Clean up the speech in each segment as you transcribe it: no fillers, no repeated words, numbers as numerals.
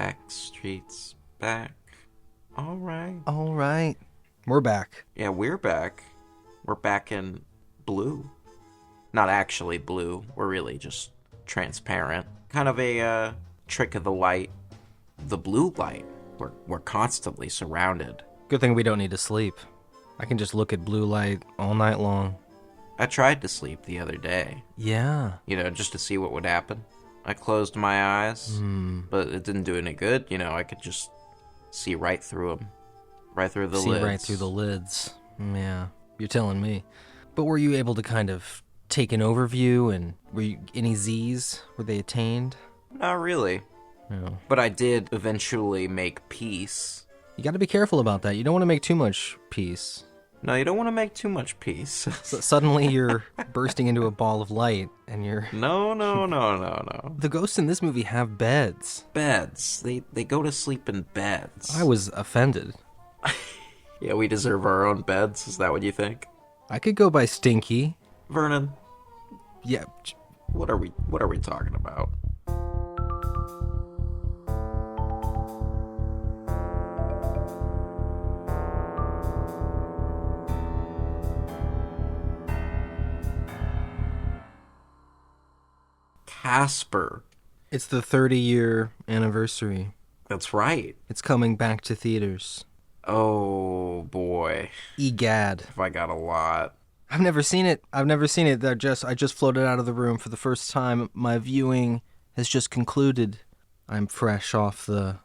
Backstreet's back. All right. All right. We're back. Yeah, we're back. We're back in blue. Not actually blue. We're really just transparent. Kind of a trick of the light. The blue light. We're constantly surrounded. Good thing we don't need to sleep. I can just look at blue light all night long. I tried to sleep the other day. Yeah. Just to see what would happen. I closed my eyes, but it didn't do any good. I could just see right through them. Right through the lids. See right through the lids. Yeah, you're telling me. But were you able to kind of take an overview, and were you any Z's? Were they attained? Not really. No. But I did eventually make peace. You got to be careful about that. You don't want to make too much peace. No, you don't want to make too much peace. Suddenly you're bursting into a ball of light, and you're... No. The ghosts in this movie have beds. Beds. They go to sleep in beds. I was offended. Yeah, we deserve our own beds. Is that what you think? I could go by Stinky. Vernon. Yeah. What are we talking about? Casper. It's the 30-year anniversary. That's right. It's coming back to theaters. Oh, boy. Egad. If I got a lot. I've never seen it. I just floated out of the room for the first time. My viewing has just concluded. I'm fresh off the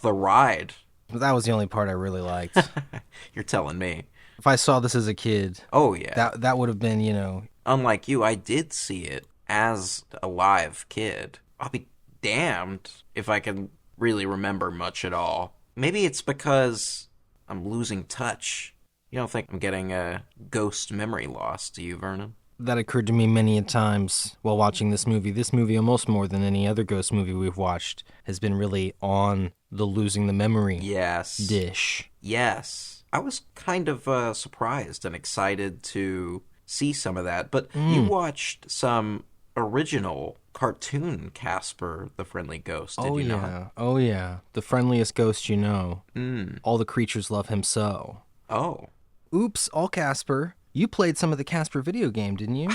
ride. That was the only part I really liked. You're telling me. If I saw this as a kid, oh yeah, that would have been, Unlike you, I did see it as a live kid. I'll be damned if I can really remember much at all. Maybe it's because I'm losing touch. You don't think I'm getting a ghost memory loss, do you, Vernon? That occurred to me many a times while watching this movie. This movie, almost more than any other ghost movie we've watched, has been really on the losing the memory dish. Yes. I was kind of surprised and excited to see some of that. But you watched some original cartoon Casper, the Friendly Ghost, did you not? Oh, yeah. The friendliest ghost you know. All the creatures love him so. Oh. Oops, all Casper. You played some of the Casper video game, didn't you?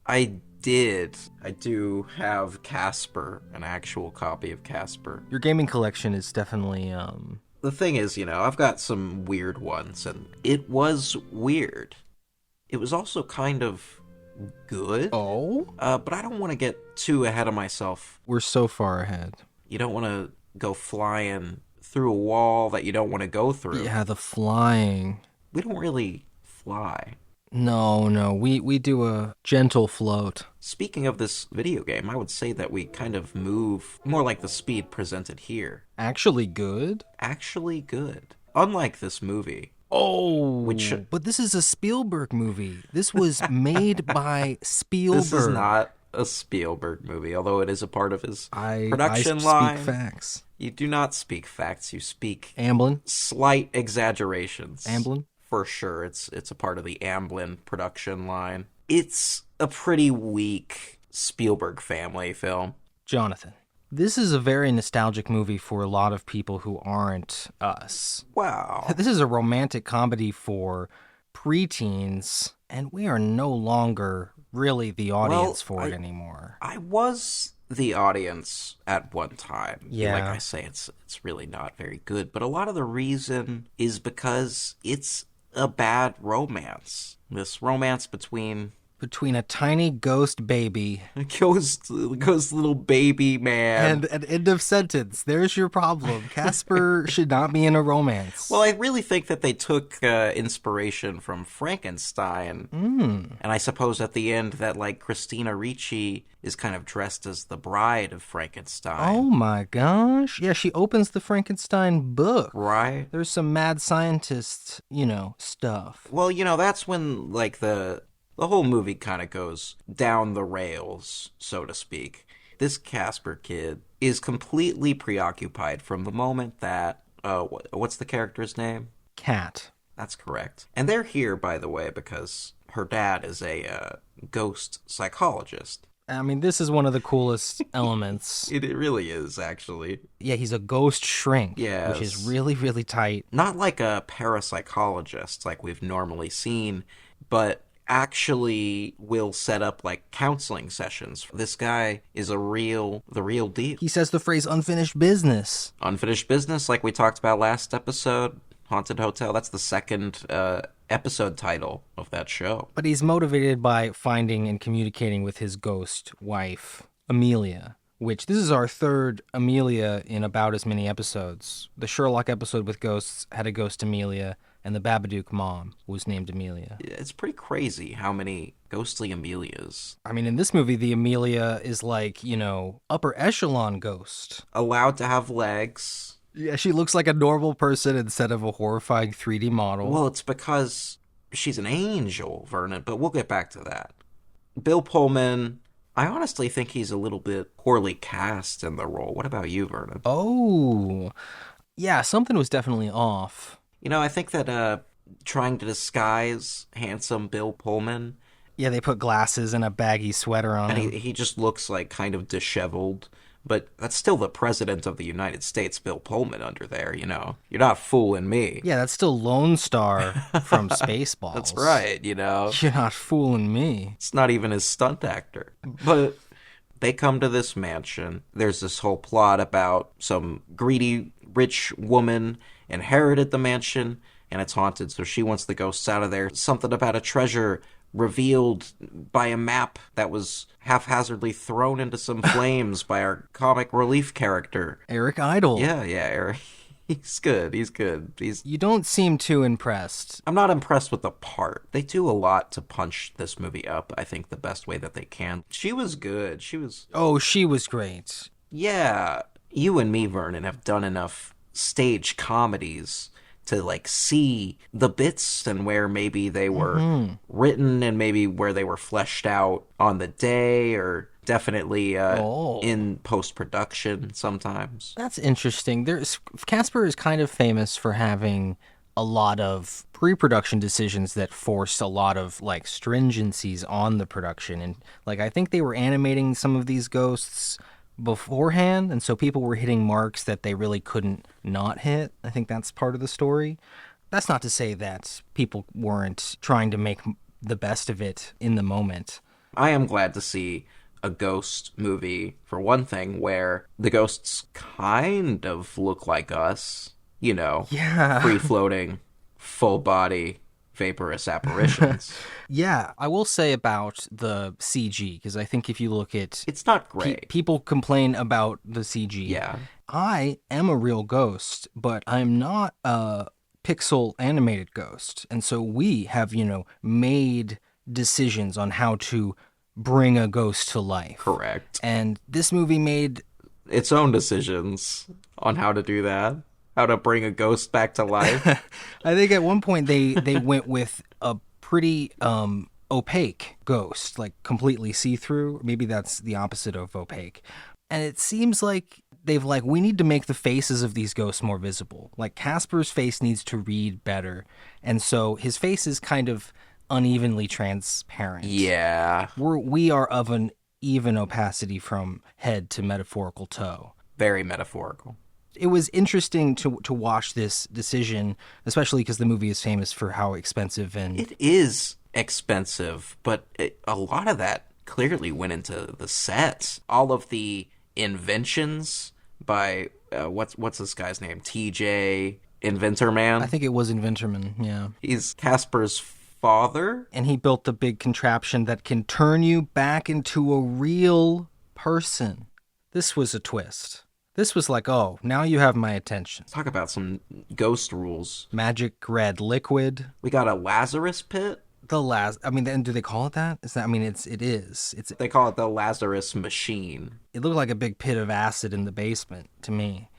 I did. I do have Casper, an actual copy of Casper. Your gaming collection is definitely, The thing is, I've got some weird ones, and it was weird. It was also kind of good. Oh? But I don't want to get too ahead of myself. We're so far ahead. You don't want to go flying through a wall that you don't want to go through. Yeah, the flying. We don't really fly. No, we do a gentle float. Speaking of this video game, I would say that we kind of move more like the speed presented here. Actually good? Actually good. Unlike this movie. Oh, but this is a Spielberg movie. This was made by Spielberg. This is not a Spielberg movie, although it is a part of his production I line. speak facts. You do not speak facts, you speak... Amblin? Slight exaggerations. Amblin? For sure, it's a part of the Amblin production line. It's a pretty weak Spielberg family film. Jonathan, this is a very nostalgic movie for a lot of people who aren't us. Wow. This is a romantic comedy for preteens, and we are no longer really the audience for it anymore. I was the audience at one time. Yeah. Like I say, it's really not very good, but a lot of the reason is because it's a bad romance. This romance between a tiny ghost baby. Ghost little baby man. And an end of sentence. There's your problem. Casper should not be in a romance. Well, I really think that they took inspiration from Frankenstein. And I suppose at the end that, Christina Ricci is kind of dressed as the bride of Frankenstein. Oh my gosh. Yeah, she opens the Frankenstein book. Right. There's some mad scientist, stuff. Well, that's when, the whole movie kind of goes down the rails, so to speak. This Casper kid is completely preoccupied from the moment that, what's the character's name? Cat. That's correct. And they're here, by the way, because her dad is a ghost psychologist. I mean, this is one of the coolest elements. It really is, actually. Yeah, he's a ghost shrink, Yes. which is really, really tight. Not like a parapsychologist like we've normally seen, but actually will set up like counseling sessions. This guy is the real deal. He says the phrase unfinished business. Unfinished business, like we talked about last episode, Haunted Hotel. That's the second episode title of that show. But he's motivated by finding and communicating with his ghost wife, Amelia, which this is our third Amelia in about as many episodes. The Sherlock episode with ghosts had a ghost Amelia, and the Babadook mom was named Amelia. It's pretty crazy how many ghostly Amelias. I mean, in this movie, the Amelia is like, upper echelon ghost. Allowed to have legs. Yeah, she looks like a normal person instead of a horrifying 3D model. Well, it's because she's an angel, Vernon, but we'll get back to that. Bill Pullman, I honestly think he's a little bit poorly cast in the role. What about you, Vernon? Oh, yeah, something was definitely off. I think that trying to disguise handsome Bill Pullman... Yeah, they put glasses and a baggy sweater on him. And he just looks like kind of disheveled. But that's still the President of the United States, Bill Pullman, under there, You're not fooling me. Yeah, that's still Lone Star from Spaceballs. That's right, You're not fooling me. It's not even his stunt actor. But they come to this mansion. There's this whole plot about some greedy, rich woman inherited the mansion, and it's haunted, so she wants the ghosts out of there. Something about a treasure revealed by a map that was haphazardly thrown into some flames by our comic relief character. Eric Idle. Yeah, Eric. He's good. You don't seem too impressed. I'm not impressed with the part. They do a lot to punch this movie up, I think, the best way that they can. She was good. Oh, she was great. Yeah. You and me, Vernon, have done enough stage comedies to see the bits and where maybe they were written and maybe where they were fleshed out on the day or definitely in post-production sometimes. That's interesting. Casper is kind of famous for having a lot of pre-production decisions that forced a lot of stringencies on the production. And I think they were animating some of these ghosts beforehand, and so people were hitting marks that they really couldn't not hit. I think that's part of the story. That's not to say that people weren't trying to make the best of it in the moment. I am glad to see a ghost movie, for one thing, where the ghosts kind of look like us, Yeah. free-floating, full-body vaporous apparitions. Yeah, I will say about the CG, because I think if you look at... It's not great. People complain about the CG. Yeah. I am a real ghost, but I'm not a pixel animated ghost. And so we have, made decisions on how to bring a ghost to life. Correct. And this movie made... its own decisions on how to do that. How to bring a ghost back to life. I think at one point they went with a pretty opaque ghost, completely see-through. Maybe that's the opposite of opaque. And it seems like they've we need to make the faces of these ghosts more visible. Casper's face needs to read better. And so his face is kind of unevenly transparent. Yeah. We are of an even opacity from head to metaphorical toe. Very metaphorical. It was interesting to watch this decision, especially because the movie is famous for how expensive and... It is expensive, but a lot of that clearly went into the sets. All of the inventions by, what's this guy's name? TJ Inventor Man? I think it was Inventorman, yeah. He's Casper's father? And he built a big contraption that can turn you back into a real person. This was a twist. This was oh, now you have my attention. Talk about some ghost rules. Magic red liquid. We got a Lazarus pit. Then do they call it that? It is. They call it the Lazarus machine. It looked like a big pit of acid in the basement to me.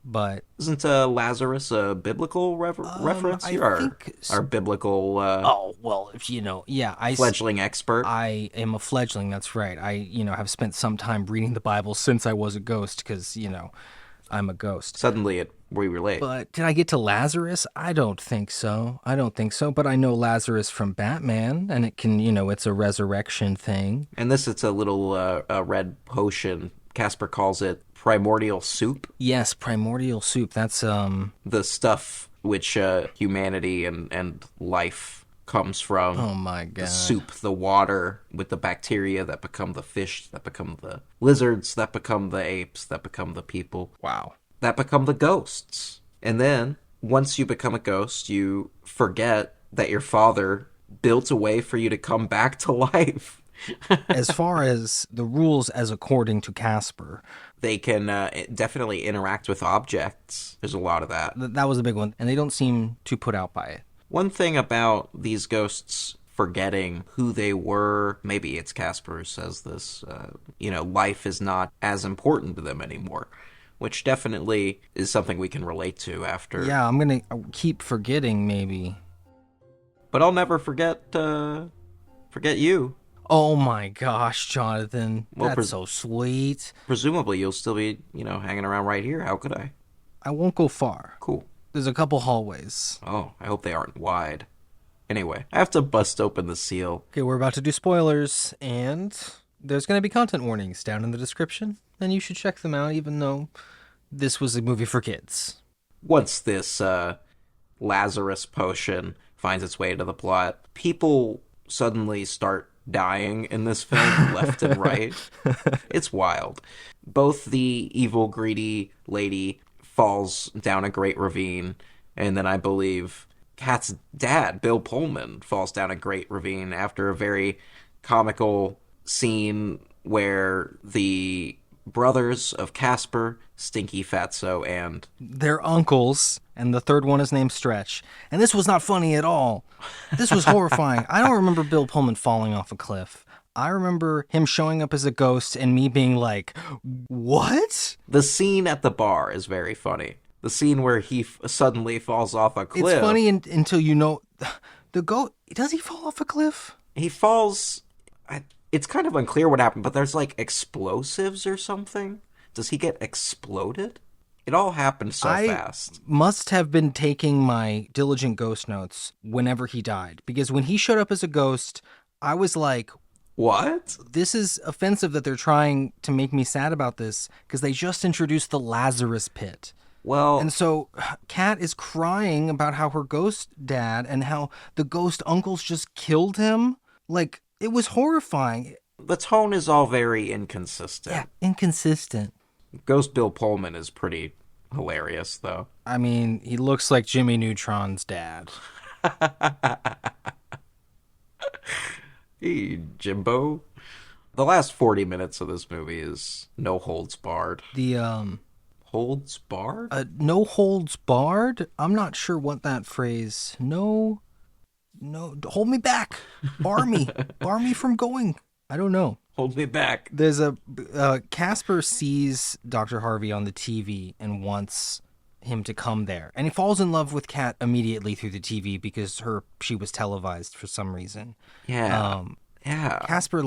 But isn't Lazarus a biblical reference? Our biblical. Oh well, yeah, fledgling expert. I am a fledgling. That's right. I have spent some time reading the Bible since I was a ghost because I'm a ghost. Suddenly we relate. But did I get to Lazarus? I don't think so. But I know Lazarus from Batman, and it can, it's a resurrection thing. And this, it's a little red potion. Casper calls it primordial soup. Yes, primordial soup. That's the stuff which humanity and life comes from. Oh my god. The soup, the water with the bacteria that become the fish, that become the lizards, that become the apes, that become the people. Wow. That become the ghosts. And then, once you become a ghost, you forget that your father built a way for you to come back to life. As far as the rules as according to Casper, they can definitely interact with objects. There's a lot of that. That was a big one, and they don't seem too put out by it. One thing about these ghosts forgetting who they were, maybe it's Casper who says this, life is not as important to them anymore, which definitely is something we can relate to after. Yeah, I'm going to keep forgetting, maybe. But I'll never forget you. Oh my gosh, Jonathan. Well, that's so sweet. Presumably you'll still be, hanging around right here. How could I? I won't go far. Cool. There's a couple hallways. Oh, I hope they aren't wide. Anyway, I have to bust open the seal. Okay, we're about to do spoilers, and there's going to be content warnings down in the description, and you should check them out, even though this was a movie for kids. Once this Lazarus potion finds its way into the plot, people suddenly start dying in this film, left and right. It's wild. Both the evil, greedy lady falls down a great ravine, and then I believe Kat's dad, Bill Pullman, falls down a great ravine after a very comical scene where the brothers of Casper, Stinky Fatso, and their uncles, and the third one is named Stretch. And this was not funny at all. This was horrifying. I don't remember Bill Pullman falling off a cliff. I remember him showing up as a ghost and me being like, what? The scene at the bar is very funny. The scene where he suddenly falls off a cliff. It's funny until the ghost. Does he fall off a cliff? He falls. It's kind of unclear what happened, but there's like explosives or something. Does he get exploded? It all happened so fast. I must have been taking my diligent ghost notes whenever he died, because when he showed up as a ghost, I was like, what? This is offensive that they're trying to make me sad about this, because they just introduced the Lazarus pit. Well, and so Kat is crying about how her ghost dad and how the ghost uncles just killed him. Like, it was horrifying. The tone is all very inconsistent. Yeah, inconsistent. Ghost Bill Pullman is pretty hilarious, though. I mean, he looks like Jimmy Neutron's dad. Hey, Jimbo. The last 40 minutes of this movie is no holds barred. Holds barred? No holds barred? I'm not sure what that phrase. No, hold me back. Bar me. Bar me from going. I don't know. Hold me back. There's Casper sees Dr. Harvey on the TV and wants him to come there. And he falls in love with Kat immediately through the TV because she was televised for some reason. Yeah. Yeah. Casper,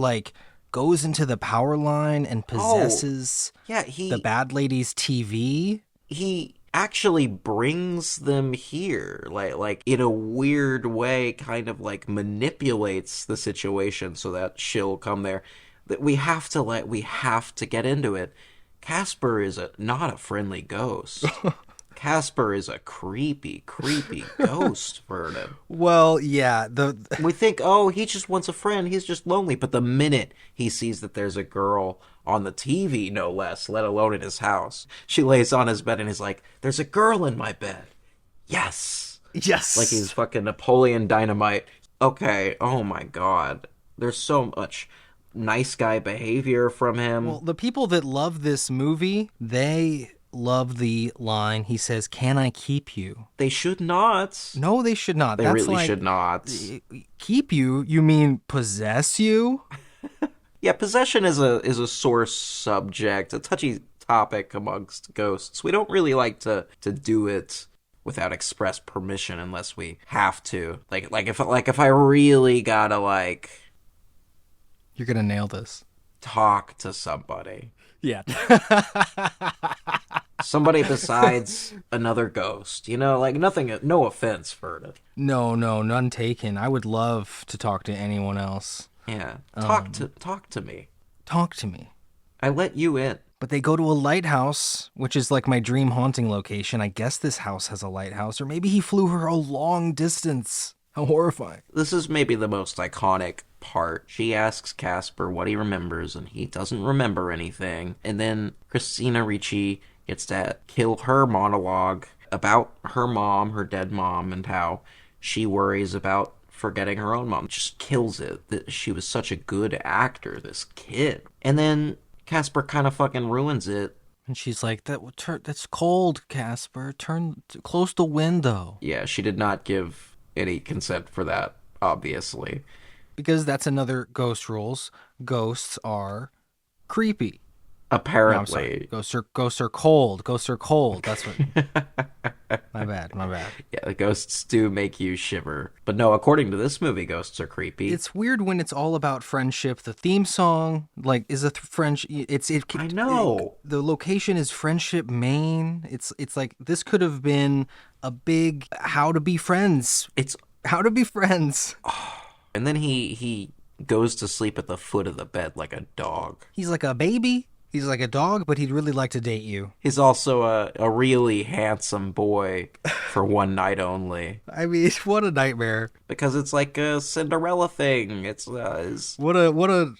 goes into the power line and possesses the bad lady's TV. He actually brings them here, like in a weird way, kind of manipulates the situation so that she'll come there. That we have to get into it. Casper is not a friendly ghost. Casper is a creepy ghost, Vernon. Well, yeah. We think, he just wants a friend. He's just lonely. But the minute he sees that there's a girl on the TV, no less, let alone in his house, she lays on his bed and he's like, there's a girl in my bed. Yes. Yes. Like he's fucking Napoleon Dynamite. Okay, oh my God. There's so much nice guy behavior from him. Well, the people that love this movie, they love the line he says, "Can I keep you?" They should not. No, they should not. They really should not. Keep you? You mean possess you? Yeah, possession is a sore subject, a touchy topic amongst ghosts. We don't really like to do it without express permission unless we have to. Like if I really gotta you're gonna nail this. Talk to somebody. Yeah. Somebody besides another ghost. You know, like nothing, no offense, Ferda. No, none taken. I would love to talk to anyone else. Yeah. Talk to me. Talk to me. I let you in. But they go to a lighthouse, which is like my dream haunting location. I guess this house has a lighthouse, or maybe he flew her a long distance. How horrifying. This is maybe the most iconic part. She asks Casper what he remembers, and he doesn't remember anything. And then Christina Ricci gets to kill her monologue about her mom, her dead mom, and how she worries about forgetting her own mom. Just kills it. That she was such a good actor, this kid. And then Casper kind of fucking ruins it. And she's like, that's cold, Casper. Close the window. Yeah, she did not give any consent for that, obviously. Because that's another ghost rules. Ghosts are creepy. Apparently. No, ghosts are cold. Ghosts are cold. That's what... My bad. Yeah, the ghosts do make you shiver. But no, according to this movie, ghosts are creepy. It's weird when it's all about friendship. The theme song, like, is a French... I know. The location is Friendship, Maine. It's like, this could have been a big how to be friends. It's... How to be friends. And then he goes to sleep at the foot of the bed like a dog. He's like a baby. He's like a dog, but he'd really like to date you. He's also a really handsome boy for one night only. I mean, what a nightmare. Because it's like a Cinderella thing. It's what a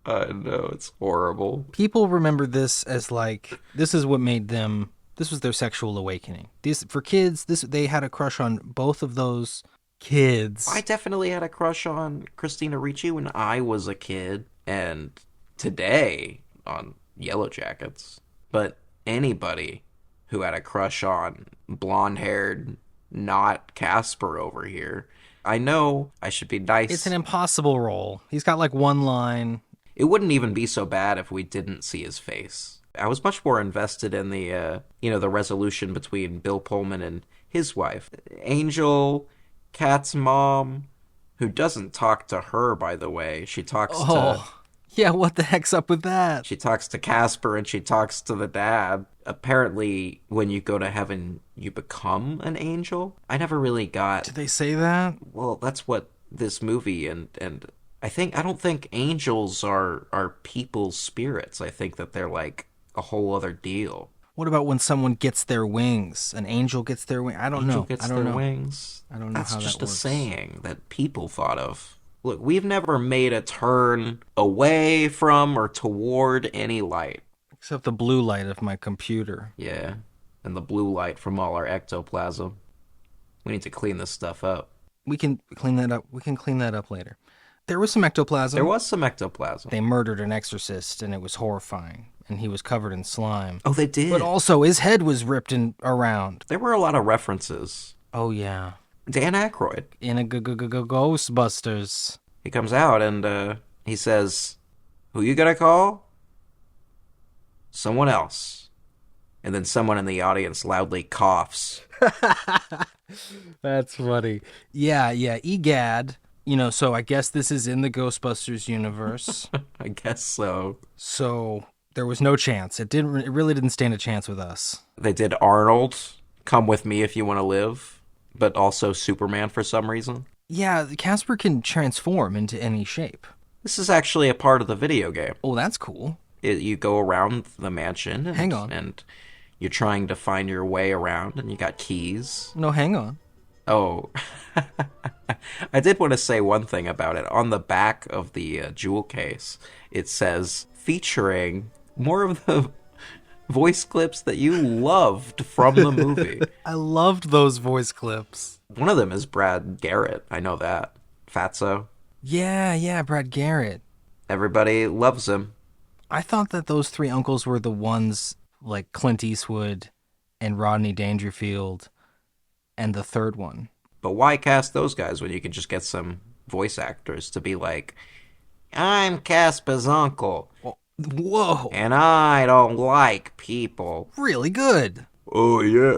no, it's horrible. People remember this as like, this is what made them, this was their sexual awakening. For kids, they had a crush on both of those kids. I definitely had a crush on Christina Ricci when I was a kid, and today on Yellow Jackets. But anybody who had a crush on blonde-haired, not Casper over here, I know I should be nice. It's an impossible role. He's got like one line. It wouldn't even be so bad if we didn't see his face. I was much more invested in the, the resolution between Bill Pullman and his wife. Angel, Kat's mom, who doesn't talk to her, by the way. She talks to... Yeah, what the heck's up with that? She talks to Casper and she talks to the dad. Apparently, when you go to heaven, you become an angel. I never really got... Did they say that? Well, that's what this movie and I don't think angels are people's spirits. I think that they're like a whole other deal. What about when someone gets their wings? An angel gets their wings? I don't know. Gets their wings. I don't know That's how that works. That's just a saying that people thought of. Look, we've never made a turn away from or toward any light. Except the blue light of my computer. Yeah, and the blue light from all our ectoplasm. We need to clean this stuff up. We can clean that up. We can clean that up later. There was some ectoplasm. There was some ectoplasm. They murdered an exorcist, and it was horrifying. And he was covered in slime. Oh, they did? But also, his head was ripped around. There were a lot of references. Oh, yeah. Dan Aykroyd. In a Ghostbusters. He comes out and he says, "Who you gonna call?" "Someone else." And then someone in the audience loudly coughs. That's funny. Yeah, Egad. So I guess this is in the Ghostbusters universe. I guess so. So there was no chance. It really didn't stand a chance with us. They did Arnold, Come With Me If You Want to Live. But also Superman for some reason. Yeah, Casper can transform into any shape. This is actually a part of the video game. Oh, that's cool. You go around the mansion. Hang on. And you're trying to find your way around, and you got keys. No, hang on. Oh. I did want to say one thing about it. On the back of the jewel case, it says, featuring more of the voice clips that you loved from the movie. I loved those voice clips. One of them is Brad Garrett. I know that. Fatso. Yeah, Brad Garrett. Everybody loves him. I thought that those three uncles were the ones like Clint Eastwood and Rodney Dangerfield and the third one. But why cast those guys when you could just get some voice actors to be like, "I'm Casper's uncle. Whoa. And I don't like people." Really good. Oh, yeah.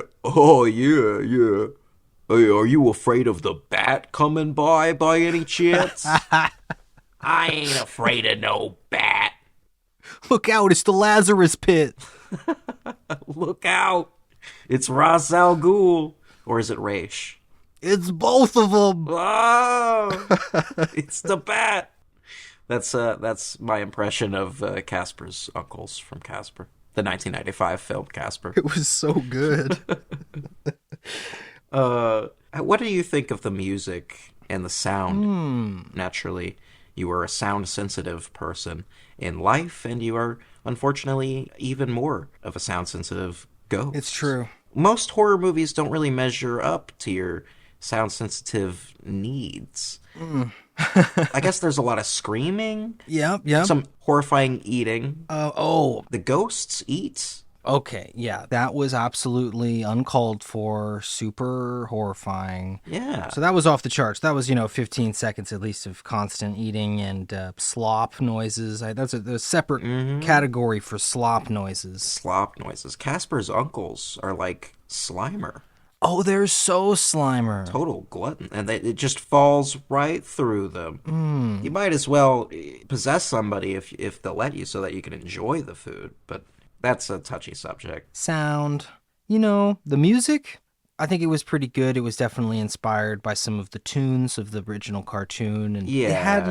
Hey, are you afraid of the bat coming by any chance? I ain't afraid of no bat. Look out, it's the Lazarus pit. Look out! It's Ra's al Ghul. Or is it Raish? It's both of them. Oh! It's the bat! That's my impression of Casper's uncles from Casper. The 1995 film Casper. It was so good. What do you think of the music and the sound? Naturally, you are a sound-sensitive person in life, and you are, unfortunately, even more of a sound-sensitive ghost. It's true. Most horror movies don't really measure up to your sound-sensitive needs. I guess there's a lot of screaming. Yep. Some horrifying eating. The ghosts eat. Okay, yeah, that was absolutely uncalled for, super horrifying. Yeah. So that was off the charts. That was, 15 seconds at least of constant eating and slop noises. That's a separate category for slop noises. Slop noises. Casper's uncles are like Slimer. Oh, they're so Slimer. Total glutton. And it just falls right through them. You might as well possess somebody if they'll let you so that you can enjoy the food. But that's a touchy subject. Sound. The music, I think it was pretty good. It was definitely inspired by some of the tunes of the original cartoon. And it had,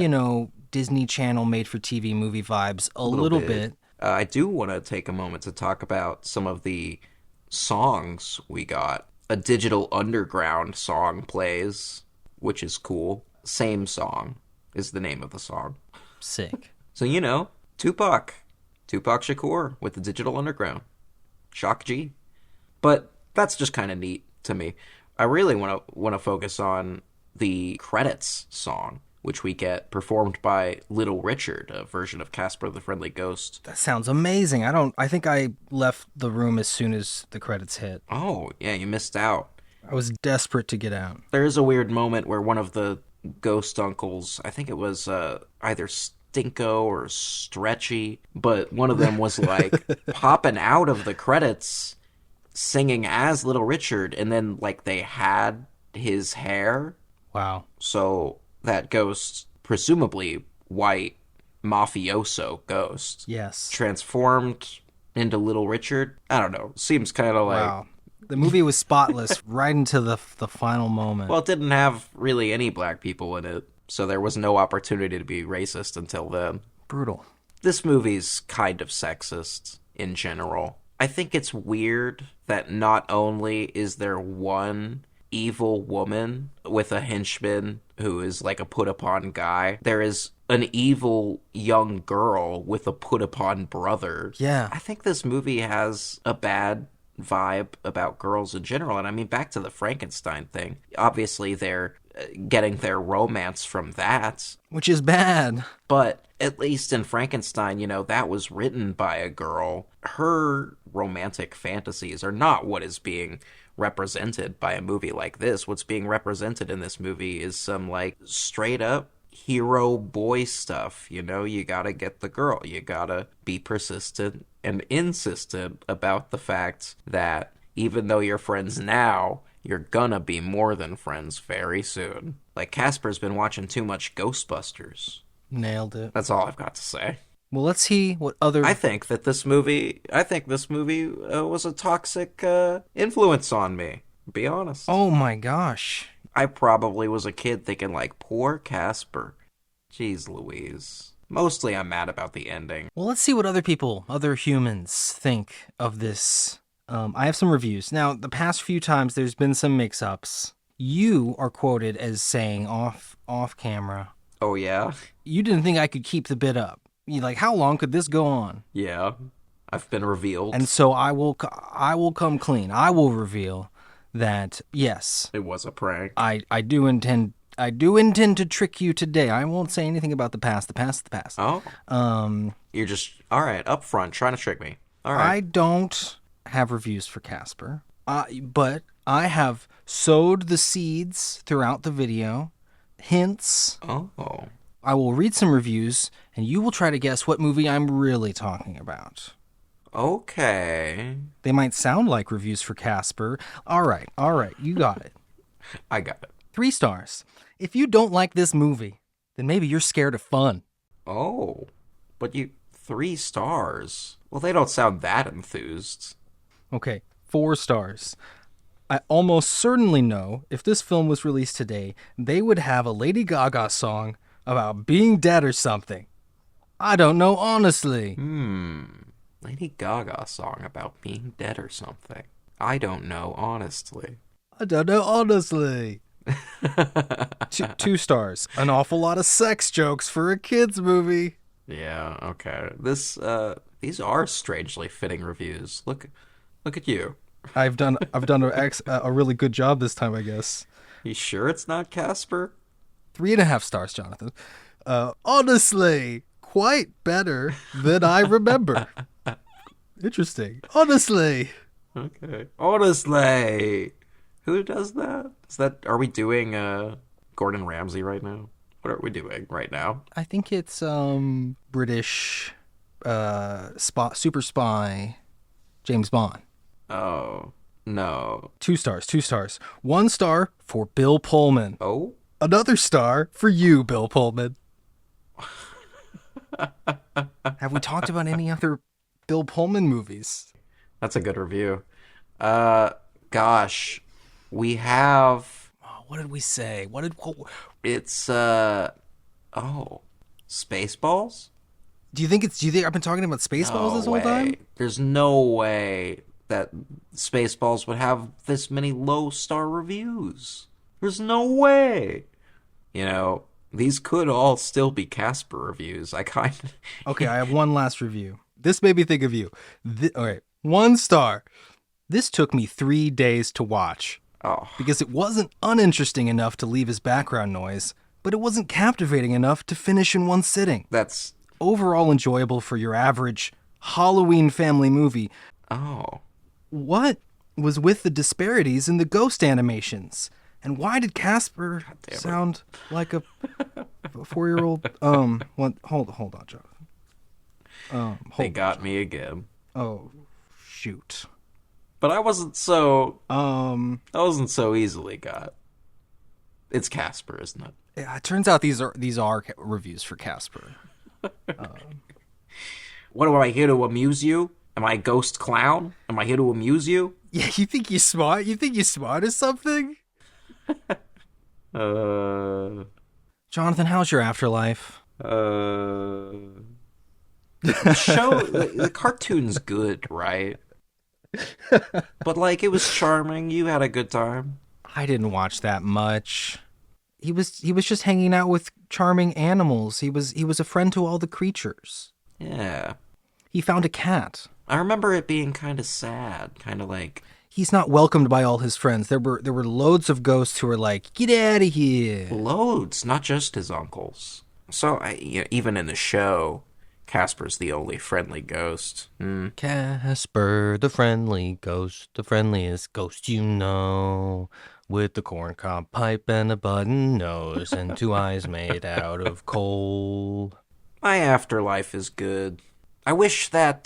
Disney Channel made-for-TV movie vibes a little bit. I do want to take a moment to talk about some of the songs we got. A Digital Underground song plays, which is cool. Same Song is the name of the song. Sick. So, Tupac Shakur with the Digital Underground. Shock G. But that's just kind of neat to me. I really want to focus on the credits song, which we get performed by Little Richard, a version of Casper the Friendly Ghost. That sounds amazing. I think I left the room as soon as the credits hit. Oh, yeah, you missed out. I was desperate to get out. There is a weird moment where one of the ghost uncles, I think it was either Stinko or Stretchy, but one of them was like popping out of the credits singing as Little Richard, and then like they had his hair. Wow. So that ghost, presumably white mafioso ghost, yes, transformed into Little Richard. I don't know. Seems kind of like... Wow. The movie was spotless right into the final moment. Well, it didn't have really any black people in it, so there was no opportunity to be racist until then. Brutal. This movie's kind of sexist in general. I think it's weird that not only is there one evil woman with a henchman who is like a put-upon guy, there is an evil young girl with a put-upon brother. Yeah. I think this movie has a bad vibe about girls in general. And I mean, back to the Frankenstein thing. Obviously, they're getting their romance from that. Which is bad. But at least in Frankenstein, that was written by a girl. Her romantic fantasies are not what is being represented by a movie like this. What's being represented in this movie is some like straight up hero boy stuff. You gotta get the girl. You gotta be persistent and insistent about the fact that even though you're friends now, you're gonna be more than friends very soon. Like, Casper's been watching too much Ghostbusters. Nailed it. That's all I've got to say. Well, let's see what other... I think this movie was a toxic influence on me, to be honest. Oh my gosh. I probably was a kid thinking like, poor Casper. Jeez Louise. Mostly I'm mad about the ending. Well, let's see what other humans think of this. I have some reviews. Now, the past few times there's been some mix-ups. You are quoted as saying off camera. Oh, yeah? You didn't think I could keep the bit up. You're like, how long could this go on? Yeah, I've been revealed. And so I will come clean. I will reveal that, yes. It was a prank. I do intend to trick you today. I won't say anything about the past. The past is the past. Oh. You're just, all right, up front, trying to trick me. All right. I don't have reviews for Casper, but I have sowed the seeds throughout the video. Hints. Oh. I will read some reviews, and you will try to guess what movie I'm really talking about. Okay. They might sound like reviews for Casper. All right, you got it. I got it. 3 stars. If you don't like this movie, then maybe you're scared of fun. Oh, but 3 stars? Well, they don't sound that enthused. Okay, 4 stars. I almost certainly know if this film was released today, they would have a Lady Gaga song about being dead or something. I don't know, honestly. Lady Gaga song about being dead or something. I don't know, honestly. I don't know, honestly. 2 stars. An awful lot of sex jokes for a kids movie. Yeah, okay. These are strangely fitting reviews. Look at you. I've done a really good job this time, I guess. You sure it's not Casper? 3.5 stars, Jonathan. Honestly, quite better than I remember. Interesting. Honestly. Okay. Honestly. Who does that? Are we doing Gordon Ramsay right now? What are we doing right now? I think it's British super spy James Bond. Oh, no. 2 stars, 2 stars. 1 star for Bill Pullman. Oh? Another star for you, Bill Pullman. Have we talked about any other Bill Pullman movies? That's a good review. Gosh. We have... Oh, what did we say? It's, Spaceballs? Do you think I've been talking about Spaceballs this whole time? There's no way that Spaceballs would have this many low-star reviews. There's no way. You know, these could all still be Casper reviews. Okay, I have one last review. This made me think of you. All right, 1 star. This took me 3 days to watch. Oh. Because it wasn't uninteresting enough to leave as background noise, but it wasn't captivating enough to finish in one sitting. That's... Overall enjoyable for your average Halloween family movie. Oh. What was with the disparities in the ghost animations? And why did Casper sound like a 4-year-old? Hold on, Jonathan. They got me again. Oh, shoot. But I wasn't so easily got. It's Casper, isn't it? Yeah, it turns out these are reviews for Casper. What am I here to amuse you? Am I a ghost clown? Am I here to amuse you? Yeah, you think you're smart? You think you're smart or something? Jonathan, how's your afterlife? The cartoon's good, right? But like, it was charming. You had a good time. I didn't watch that much. He was just hanging out with charming animals. He was a friend to all the creatures. Yeah. He found a cat. I remember it being kind of sad, kind of like... He's not welcomed by all his friends. There were loads of ghosts who were like, get out of here. Loads, not just his uncles. So, even in the show, Casper's the only friendly ghost. Casper, the friendly ghost, the friendliest ghost you know. With the corncob pipe and a button nose and 2 eyes made out of coal. My afterlife is good. I wish that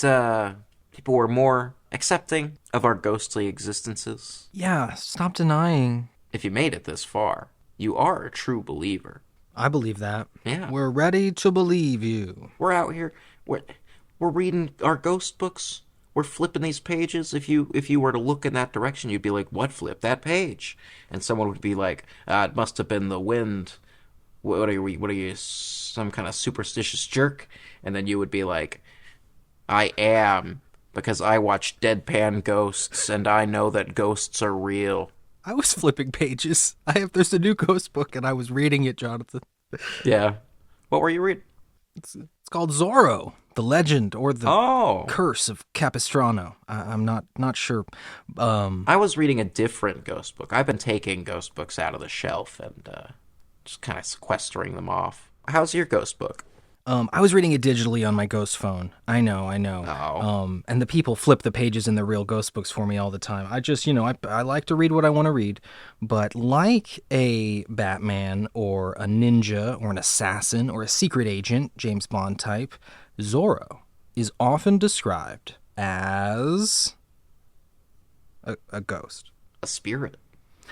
people were more accepting of our ghostly existences. Yeah, stop denying. If you made it this far, you are a true believer. I believe that. Yeah. We're ready to believe you. We're out here. We're reading our ghost books. We're flipping these pages. If you were to look in that direction, you'd be like, what? Flip that page. And someone would be like, it must have been the wind. What are you, some kind of superstitious jerk? And then you would be like, I am, because I watch Deadpan Ghosts, and I know that ghosts are real. I was flipping pages. There's a new ghost book, and I was reading it, Jonathan. Yeah. What were you reading? It's called Zorro, the legend or the curse of Capistrano. I'm not sure. I was reading a different ghost book. I've been taking ghost books out of the shelf and just kind of sequestering them off. How's your ghost book? I was reading it digitally on my ghost phone. I know. Oh. And the people flip the pages in the real ghost books for me all the time. I just, I like to read what I want to read. But like a Batman or a ninja or an assassin or a secret agent, James Bond type, Zorro is often described as a ghost. A spirit.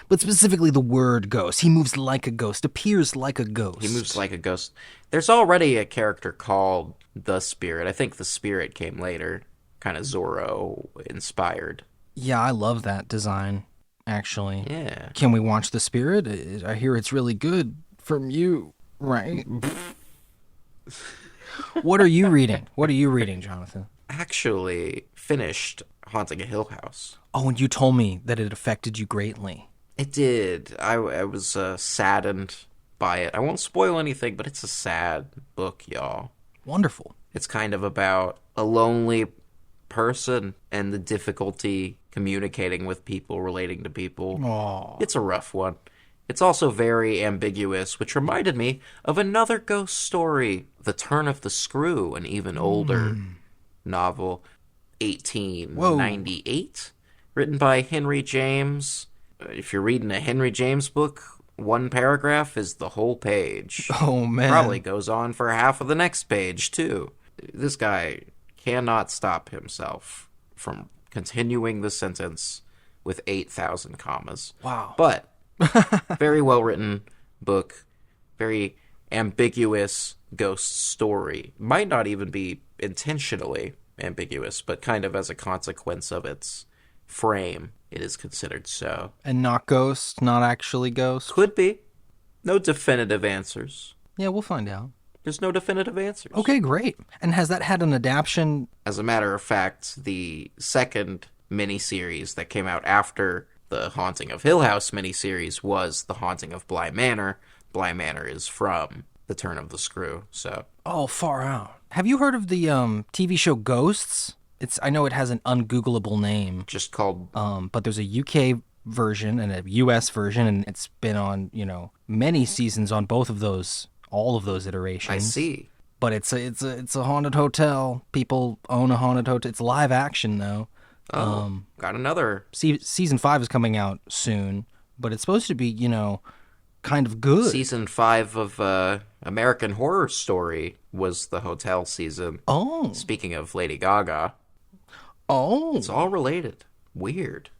But specifically the word ghost. He moves like a ghost, appears like a ghost. He moves like a ghost. There's already a character called the Spirit. I think the Spirit came later, kind of Zorro inspired. Yeah, I love that design, actually. Yeah. Can we watch The Spirit? I hear it's really good from you, right? What are you reading? What are you reading, Jonathan? Actually finished Haunting a Hill House. Oh, and you told me that it affected you greatly. It did. I was saddened by it. I won't spoil anything, but it's a sad book, y'all. Wonderful. It's kind of about a lonely person and the difficulty communicating with people, relating to people. Aww. It's a rough one. It's also very ambiguous, which reminded me of another ghost story, The Turn of the Screw, an even older novel, 1898, written by Henry James. If you're reading a Henry James book, one paragraph is the whole page. Oh, man. Probably goes on for half of the next page, too. This guy cannot stop himself from continuing the sentence with 8,000 commas. Wow. But very well written book, very ambiguous ghost story. Might not even be intentionally ambiguous, but kind of as a consequence of its frame, it is considered so. And not ghost, not actually ghost? Could be. No definitive answers. Yeah, we'll find out. There's no definitive answers. Okay, great. And has that had an adaptation? As a matter of fact, the second miniseries that came out after the Haunting of Hill House miniseries was The Haunting of Bly Manor. Bly Manor is from The Turn of the Screw, so... Oh, far out. Have you heard of the TV show Ghosts? I know it has an ungoogleable name. Just called... But there's a UK version and a US version, and it's been on, many seasons on both of those, all of those iterations. I see. But it's a haunted hotel. People own a haunted hotel. It's live action though. Got another... Season 5 is coming out soon, but it's supposed to be, kind of good. Season 5 of American Horror Story was the hotel season. Oh. Speaking of Lady Gaga. Oh. It's all related. Weird.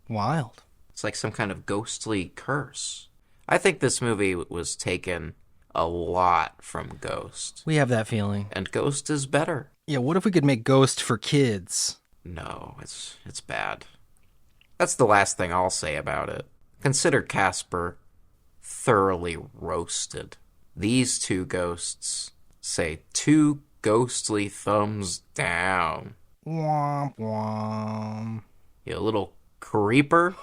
Wild. It's like some kind of ghostly curse. I think this movie was taken a lot from Ghost. We have that feeling. And Ghost is better. Yeah, what if we could make Ghost for kids? No, it's bad. That's the last thing I'll say about it. Consider Casper thoroughly roasted. These two ghosts say 2 ghostly thumbs down. Womp womp. You little creeper.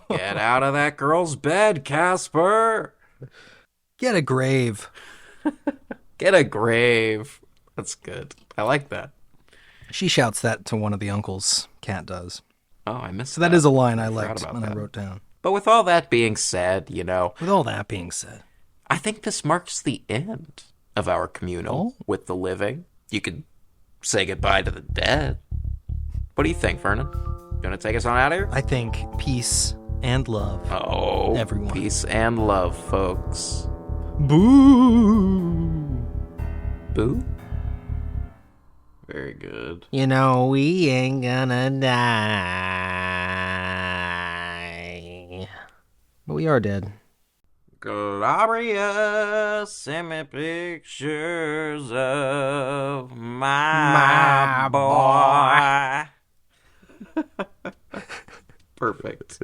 Get out of that girl's bed, Casper. Get a grave. Get a grave. That's good. I like that. She shouts that to one of the uncles. Cat does. Oh, I missed So that is a line I forgot liked about and I that. wrote down. But with all that being said, With all that being said, I think this marks the end of our communal with the living. You could say goodbye to the dead. What do you think, Vernon? Gonna take us on out of here? I think peace and love. Oh, everyone. Peace and love, folks. Boo! Boo? Very good. We ain't gonna die. But we are dead. Gloria, send me pictures of my boy. Perfect.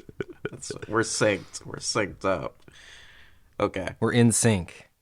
We're synced. We're synced up. Okay. We're in sync.